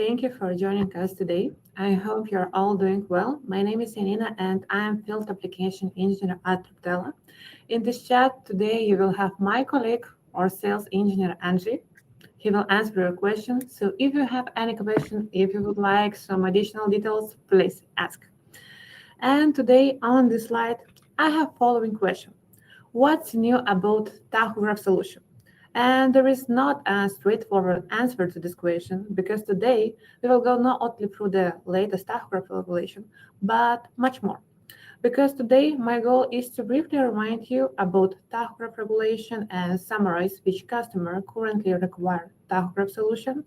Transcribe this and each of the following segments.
Thank you for joining us today. I hope you're all doing well. My name is Yanina and I am Field Application Engineer at Ruptela. In this chat today, you will have my colleague or sales engineer Angie. He will answer your questions. So if you have any question, if you would like some additional details, please ask. And today on this slide, I have following question. What's new about tachograph solution? And there is not a straightforward answer to this question because today we will go not only through the latest tachograph regulation, but much more. Because today my goal is to briefly remind you about tachograph regulation and summarize which customer currently require tachograph solution.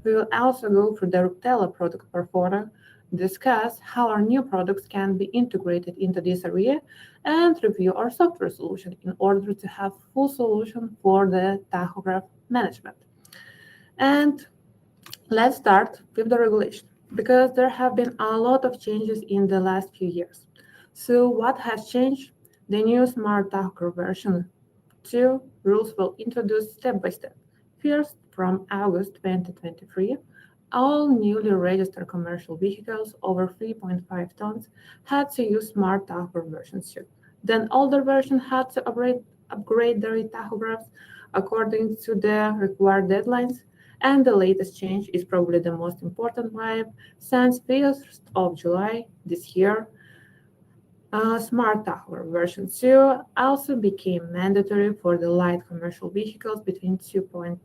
We will also go through the Ruptela product portfolio, discuss how our new products can be integrated into this area, and review our software solution in order to have full solution for the tachograph management. And let's start with the regulation because there have been a lot of changes in the last few years. So what has changed? The new Smart Tachograph version 2 rules will introduce step by step. First, from August 2023, all newly registered commercial vehicles over 3.5 tons had to use Smart Tachograph version 2. Then older version had to upgrade their tachographs according to the required deadlines. And the latest change is probably the most important one. Since 1st of July this year, Smart Tachograph version 2 also became mandatory for the light commercial vehicles between 2.5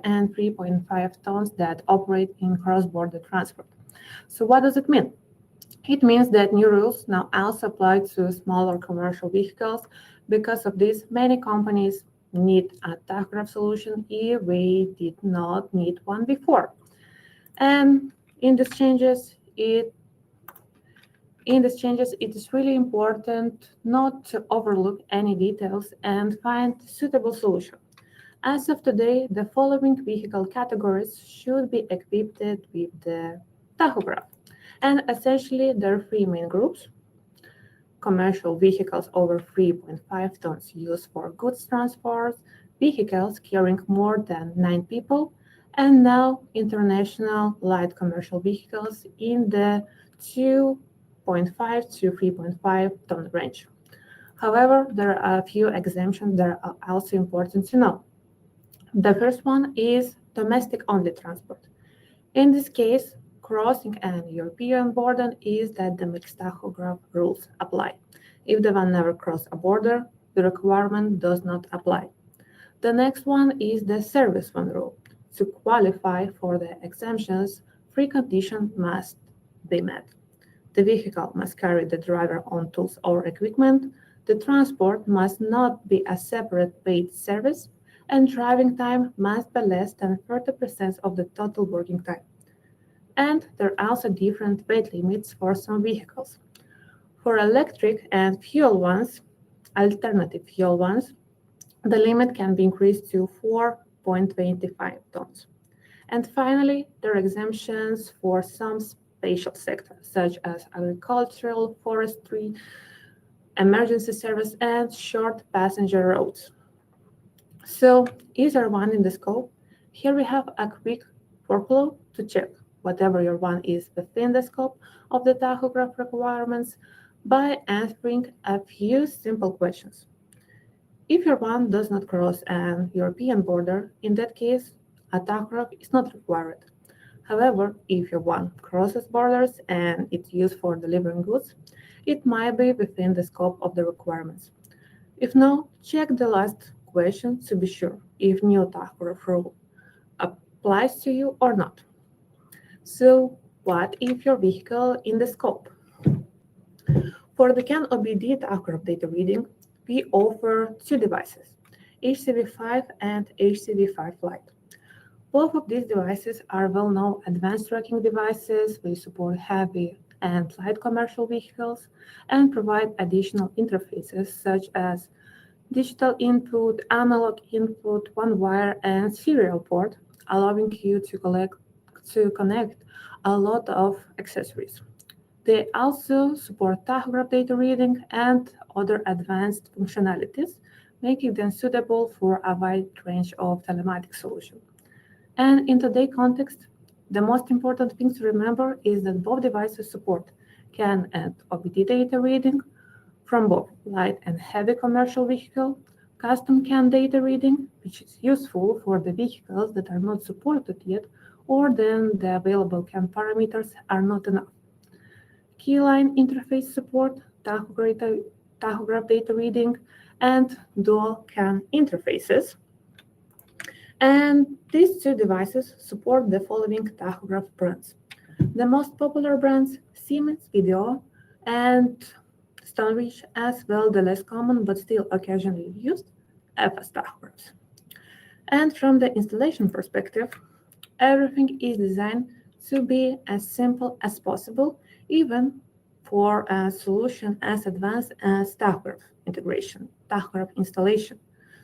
and 3.5 tons that operate in cross-border transport. So what does it mean? It means that new rules now also apply to smaller commercial vehicles. Because of this, many companies need a tachograph solution if they did not need one before. And in these changes, it is really important not to overlook any details and find suitable solution. As of today, the following vehicle categories should be equipped with the tachograph. And essentially, there are three main groups. Commercial vehicles over 3.5 tons used for goods transport, vehicles carrying more than 9 people, and now international light commercial vehicles in the 2.5 to 3.5 ton range. However, there are a few exemptions that are also important to know. The first one is domestic-only transport. In this case, crossing an European border is that the mixed tachograph rules apply. If the one never crossed a border, the requirement does not apply. The next one is the service one rule. To qualify for the exemptions, three conditions must be met. The vehicle must carry the driver on tools or equipment, the transport must not be a separate paid service, and driving time must be less than 30% of the total working time. And there are also different weight limits for some vehicles. For electric and fuel ones, alternative fuel ones, the limit can be increased to 4.25 tons. And finally, there are exemptions for some special sectors, such as agricultural, forestry, emergency service, and short passenger roads. So, is there one in the scope? Here we have a quick workflow to check whatever your one is within the scope of the tachograph requirements by answering a few simple questions. If your one does not cross an European border, in that case, a tachograph is not required. However, if your one crosses borders and it's used for delivering goods, it might be within the scope of the requirements. If no, check the last question to be sure if new tachograph rule applies to you or not. So, what if your vehicle in the scope? For the CAN OBD tachograph data reading, we offer two devices, HCV5 and HCV5 Lite. Both of these devices are well-known advanced tracking devices. They support heavy and light commercial vehicles and provide additional interfaces such as digital input, analog input, one-wire, and serial port, allowing you to connect a lot of accessories. They also support tachograph data reading and other advanced functionalities, making them suitable for a wide range of telematic solutions. And in today's context, The most important thing to remember is that both devices support CAN and OBD data reading from both light and heavy commercial vehicle, custom CAN data reading, which is useful for the vehicles that are not supported yet, or then the available CAN parameters are not enough. Keyline interface support, tachograph data reading, and dual CAN interfaces. And these two devices support the following tachograph brands. The most popular brands, Siemens Video and Stoneridge, as well the less common but still occasionally used, FS tachographs. And from the installation perspective, everything is designed to be as simple as possible, even for a solution as advanced as tachograph integration, tachograph installation.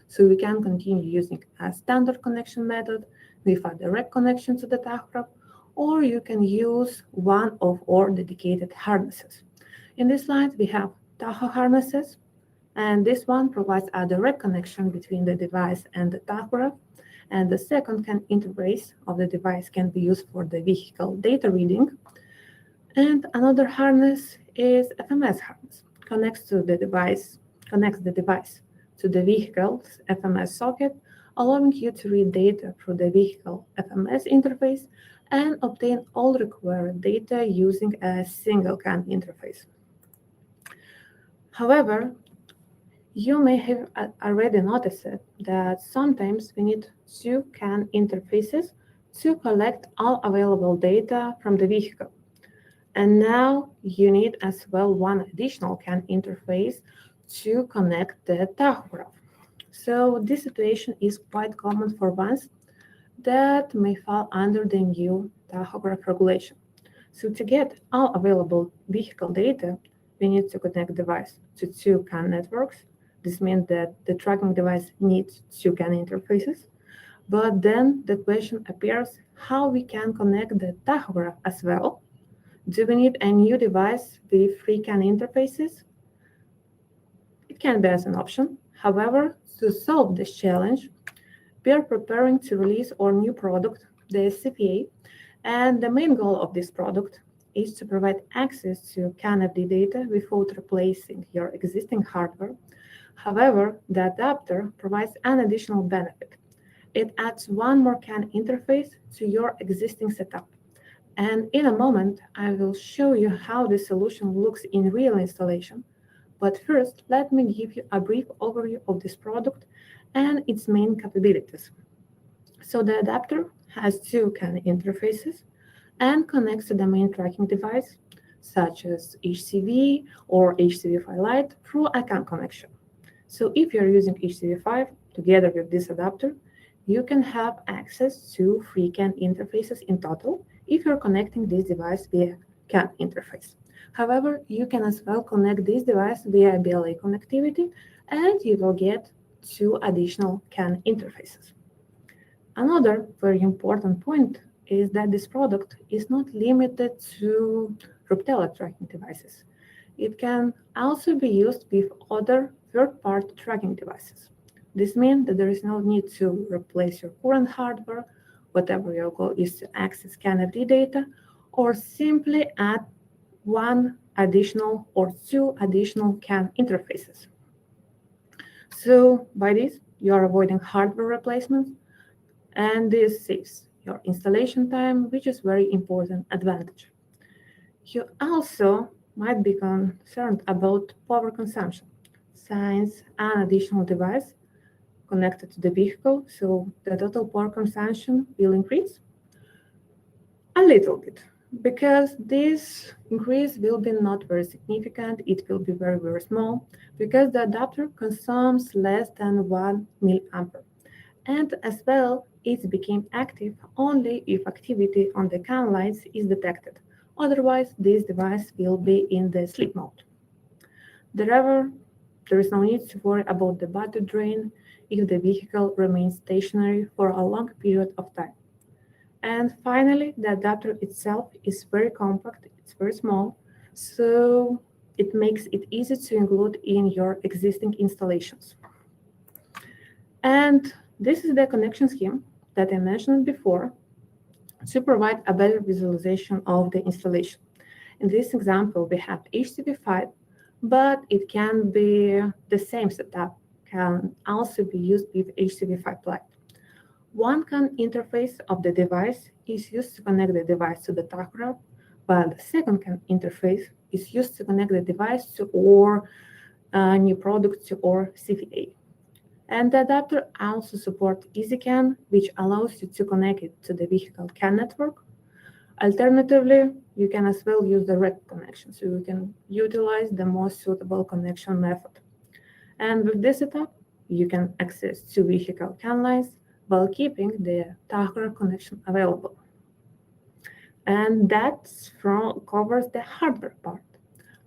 So we can continue using a standard connection method with a direct connection to the tachograph, or you can use one of our dedicated harnesses. In this slide, we have tacho harnesses, and this one provides a direct connection between the device and the tachograph, and the second CAN interface of the device can be used for the vehicle data reading. And another harness is FMS harness, connects the device to the vehicle's FMS socket, allowing you to read data through the vehicle FMS interface and obtain all required data using a single CAN interface. However, you may have already noticed that sometimes we need two CAN interfaces to collect all available data from the vehicle. And now you need as well one additional CAN interface to connect the tachograph. So this situation is quite common for ones that may fall under the new tachograph regulation. So to get all available vehicle data, we need to connect the device to two CAN networks. This means that the tracking device needs two CAN interfaces. But then the question appears how we can connect the tachograph as well. Do we need a new device with three CAN interfaces? It can be as an option. However, to solve this challenge, we are preparing to release our new product, the CPA, and the main goal of this product is to provide access to CAN-FD data without replacing your existing hardware. However, the adapter provides an additional benefit. It adds one more CAN interface to your existing setup. And in a moment, I will show you how the solution looks in real installation. But first, let me give you a brief overview of this product and its main capabilities. So the adapter has two CAN interfaces and connects to the main tracking device, such as HCV or HCV5 Lite, through a CAN connection. So if you're using HCV5 together with this adapter, you can have access to three CAN interfaces in total if you're connecting this device via CAN interface. However, you can as well connect this device via BLA connectivity, and you will get two additional CAN interfaces. Another very important point is that this product is not limited to Ruptela tracking devices. It can also be used with other third-party tracking devices. This means that there is no need to replace your current hardware, whatever your goal is to access CAN-FD data, or simply add one additional or two additional CAN interfaces. So by this, you are avoiding hardware replacements, and this saves your installation time, which is very important advantage. You also might be concerned about power consumption, since an additional device connected to the vehicle, so the total power consumption will increase a little bit, because this increase will be not very significant. It will be very, very small, because the adapter consumes less than 1 milliampere. And as well, it became active only if activity on the CAN lights is detected. Otherwise, this device will be in the sleep mode. Therefore, there is no need to worry about the battery drain if the vehicle remains stationary for a long period of time. And finally, the adapter itself is very compact, it's very small, so it makes it easy to include in your existing installations. And this is the connection scheme that I mentioned before. to provide a better visualization of the installation. In this example, we have HTTP5, but it can be the same setup, can also be used with HTTP5 Lite. One CAN interface of the device is used to connect the device to the tachograph, while the second CAN interface is used to connect the device to or new product to or CVA. And the adapter also supports EasyCAN, which allows you to connect it to the vehicle CAN network. Alternatively, you can as well use direct connection, so you can utilize the most suitable connection method. And with this setup, you can access two vehicle CAN lines while keeping the tachograph connection available. And that covers the hardware part.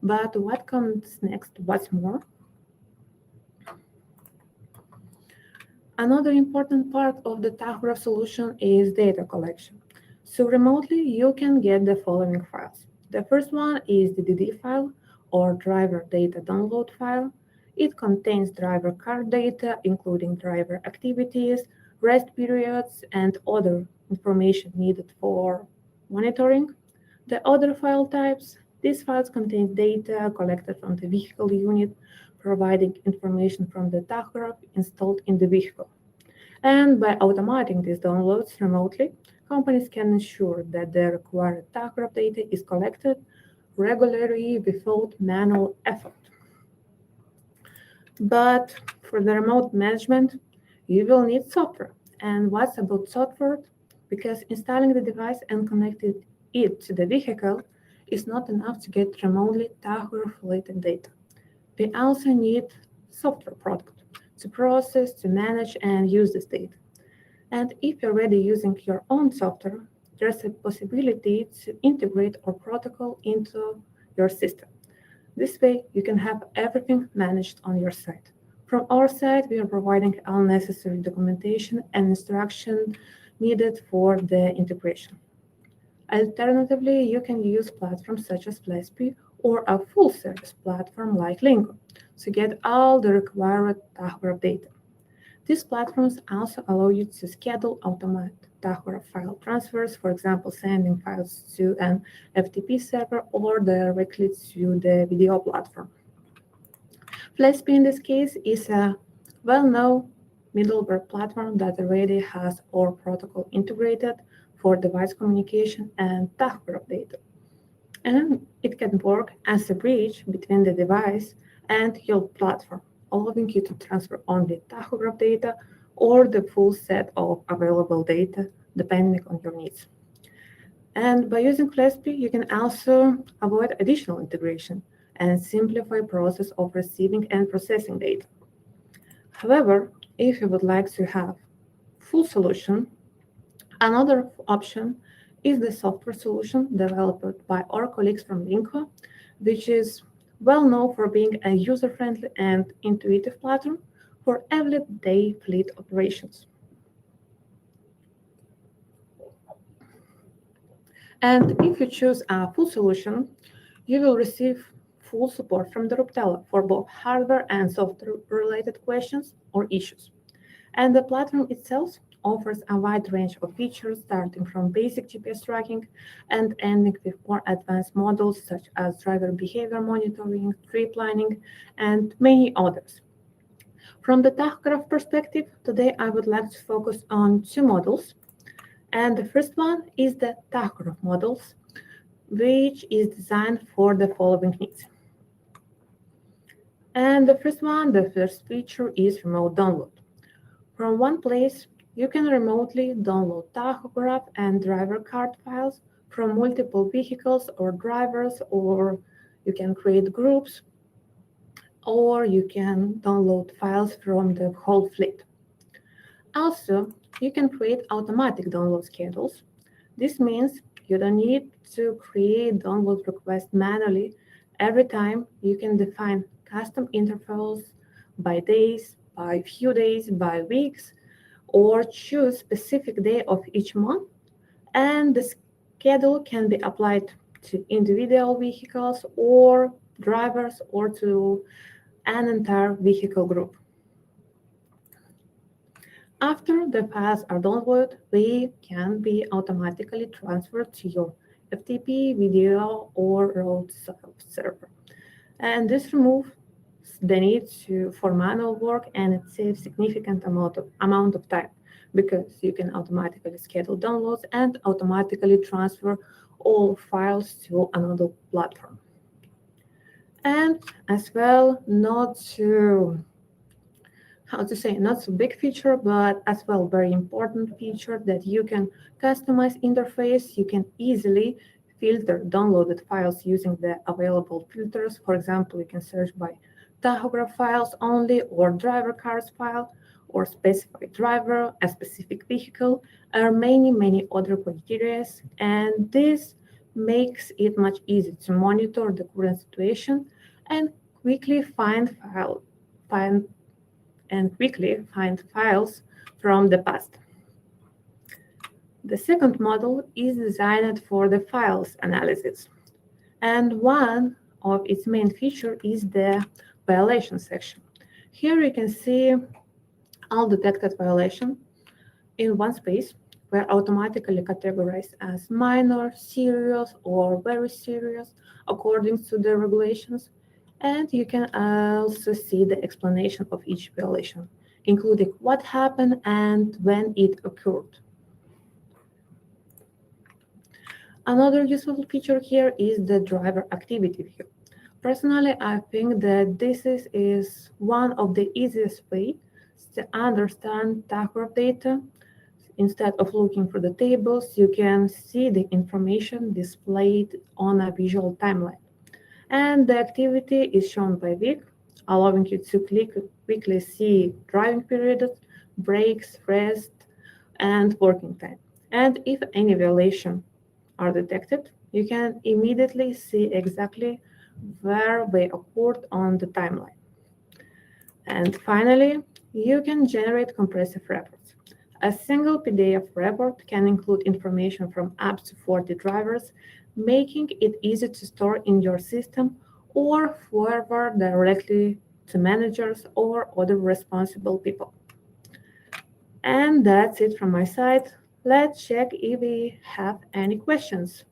But what comes next? What's more? Another important part of the tachograph solution is data collection. So remotely, you can get the following files. The first one is the DD file, or driver data download file. It contains driver card data, including driver activities, rest periods, and other information needed for monitoring. The other file types, these files contain data collected from the vehicle unit, providing information from the tachograph installed in the vehicle. And by automating these downloads remotely, companies can ensure that the required tachograph data is collected regularly without manual effort. But for the remote management, you will need software. And what's about software? Because installing the device and connecting it to the vehicle is not enough to get remotely tachograph-related data. We also need software product to process, to manage, and use this data. And if you're already using your own software, there's a possibility to integrate our protocol into your system. This way, you can have everything managed on your site. From our side, we are providing all necessary documentation and instruction needed for the integration. Alternatively, you can use platforms such as Flexpy or a full-service platform like Lingo to get all the required tachograph data. These platforms also allow you to schedule automatic tachograph file transfers, for example, sending files to an FTP server or directly to the video platform. Flexpy in this case is a well-known middleware platform that already has our protocol integrated for device communication and tachograph data. And it can work as a bridge between the device and your platform, allowing you to transfer only tachograph data or the full set of available data, depending on your needs. And by using Flexpy, you can also avoid additional integration and simplify process of receiving and processing data. However, if you would like to have full solution, another option is the software solution developed by our colleagues from Linko, which is well known for being a user-friendly and intuitive platform for everyday fleet operations. And if you choose a full solution, you will receive full support from the Ruptela for both hardware and software-related questions or issues. And the platform itself offers a wide range of features, starting from basic GPS tracking and ending with more advanced models such as driver behavior monitoring, trip planning, and many others. From the tachograph perspective, today I would like to focus on two models. And the first one is the tachograph models, which is designed for the following needs. And the first feature is remote download. From one place, you can remotely download tachograph and driver card files from multiple vehicles or drivers, or you can create groups, or you can download files from the whole fleet. Also, you can create automatic download schedules. This means you don't need to create download requests manually. Every time you can define custom intervals by days, by few days, by weeks, or choose specific day of each month, and the schedule can be applied to individual vehicles or drivers or to an entire vehicle group. After the files are downloaded, they can be automatically transferred to your FTP, video, or road server. And this removes the need for manual work, and it saves significant amount of time because you can automatically schedule downloads and automatically transfer all files to another platform. And as well, not to how to say, not so big feature, but as well very important feature that you can customize interface. You can easily filter downloaded files using the available filters. For example, you can search by tachograph files only, or driver cars file, or specified driver, a specific vehicle, or many other criteria. And this makes it much easier to monitor the current situation and quickly find quickly find files from the past. The second model is designed for the files analysis, and one of its main features is the violation section. Here you can see all detected violations in one space, were automatically categorized as minor, serious, or very serious according to the regulations. And you can also see the explanation of each violation, including what happened and when it occurred. Another useful feature here is the driver activity view. Personally, I think that this is one of the easiest ways to understand tachograph data. Instead of looking for the tables, you can see the information displayed on a visual timeline. And the activity is shown by week, allowing you to quickly see driving periods, breaks, rest, and working time. And if any violation are detected, you can immediately see exactly where they occurred on the timeline. And finally, you can generate compressive reports. A single PDF report can include information from up to 40 drivers, making it easy to store in your system or forward directly to managers or other responsible people. And that's it from my side. Let's check if we have any questions.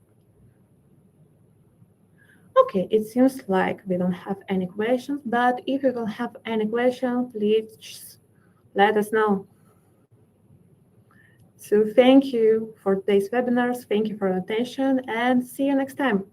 Okay, it seems like we don't have any questions, but if you will have any questions, please let us know. So thank you for today's webinars. Thank you for your attention and see you next time.